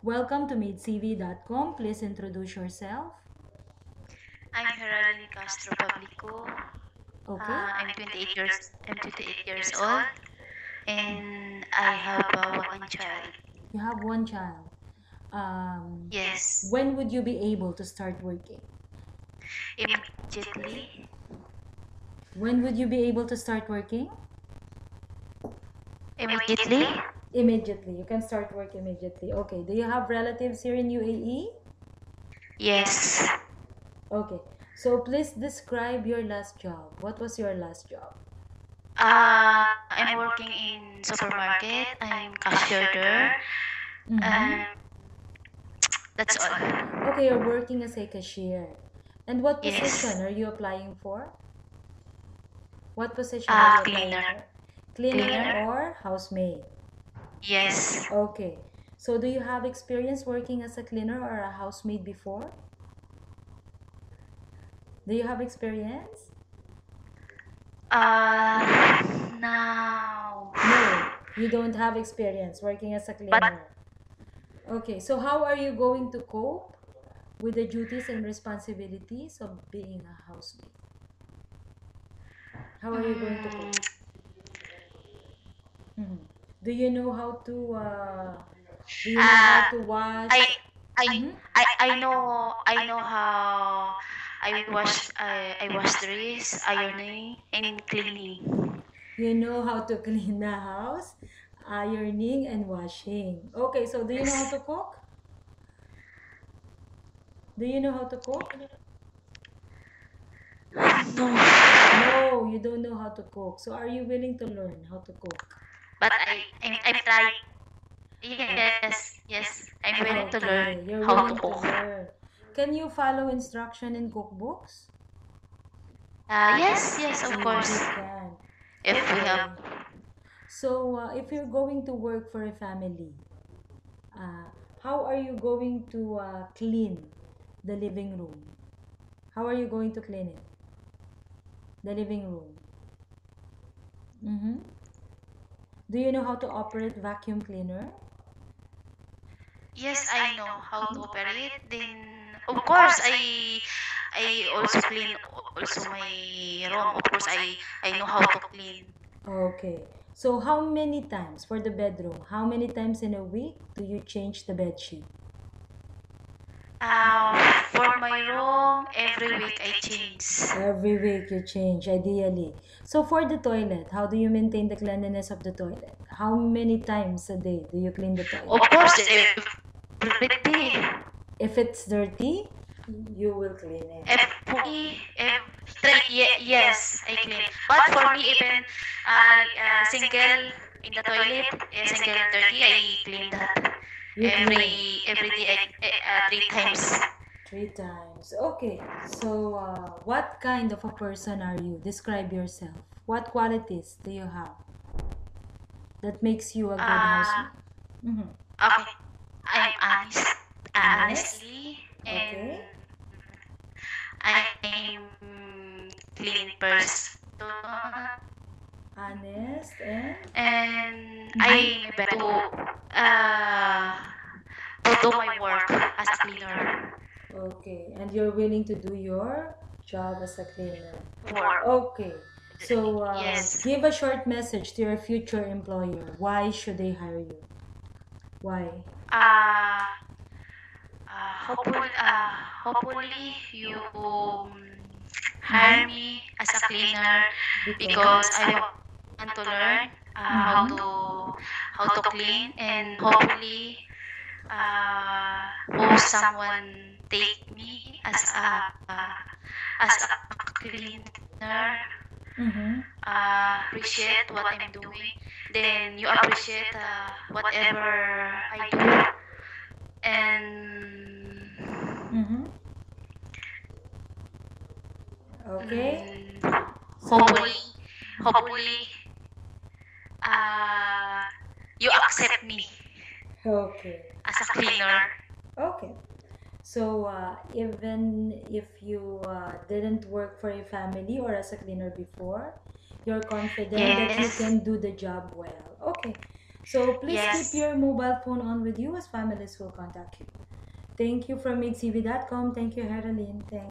Welcome to madecv.com. Please introduce yourself. I'm Geraldine Castro Pablico. Okay. I'm 28 years old, and I have one child. You have one child. Yes, When would you be able to start working? immediately. When would you be able to start working? Immediately. Immediately. You can start work immediately. Okay. Do you have relatives here in UAE? Yes. Okay. So please describe your last job. What was your last job? I'm working in supermarket. I'm cashier there. Mhm. That's all. Okay, you're working as a cashier. And what Yes. position are you applying for? What position are you applying Cleaner. for? Cleaner Cleaner. or housemaid? Yes. Okay. So do you have experience working as a cleaner or a housemaid before? Do you have experience? Now. No, you don't have experience working as a cleaner. Okay, so how are you going to cope with the duties and responsibilities of being a housemaid? How are you going to cope? Mhm. Do you know how to wash? I I Mhm. I know how I wash the wrist, ironing and cleaning. You know how to clean the house, ironing and washing. Okay, so do you know how Yes. to cook? Do you know how to cook? No. No, you don't know how to cook. So are you willing to learn how to cook? But I'm trying. Yes. I'm willing to learn Okay, you're how to willing to cook. learn. Can you follow instruction in cookbooks? Yes, of course. You can. If we have Okay. So if you're going to work for a family, uh, how are you going to clean the living room? How are you going to clean it? The living room. Mm-hmm. Do you know how to operate vacuum cleaner? yes, I know how to operate. Then of course I also clean also my room. Of course I know how to clean. Okay. So how many times for the bedroom? How many times in a week do you change the bed sheet? For my room, every week I change. Every week you change, ideally. So for the toilet, how do you maintain the cleanliness of the toilet? How many times a day do you clean the Of toilet? course, every day. If it's dirty, you will clean it. Yes, I clean. But for me, even single in the toilet, single dirty, I clean that. You clean Every day, 3 times. 3 times. Okay. So what kind of a person are you? Describe yourself. What qualities do you have that makes you a good Uh, housemate? Mm-hmm. okay. I'm honest, Honest. honestly, and Okay. I'm clean person, Honest and and I better to do my work as a cleaner. okay. And you're willing to do your job as a cleaner. Work. Okay. So Yes. give a short message to your future employer. Why should they hire you? Why? Uh, hopefully you hire me as a cleaner because I want to learn how to clean, and hopefully will someone take me as a cleaner, Mm-hmm. appreciate what I'm doing, then you appreciate whatever I do, and Mm-hmm. Okay. So hopefully uh, you accept me okay. as a cleaner. Okay. So even if you didn't work for a family or as a cleaner before, you're confident that you Yes. can do the job well. Okay. So please keep Yes. your mobile phone on with you as families will contact you. Thank you from MadeCV.com. Thank you, Heralyn. Thank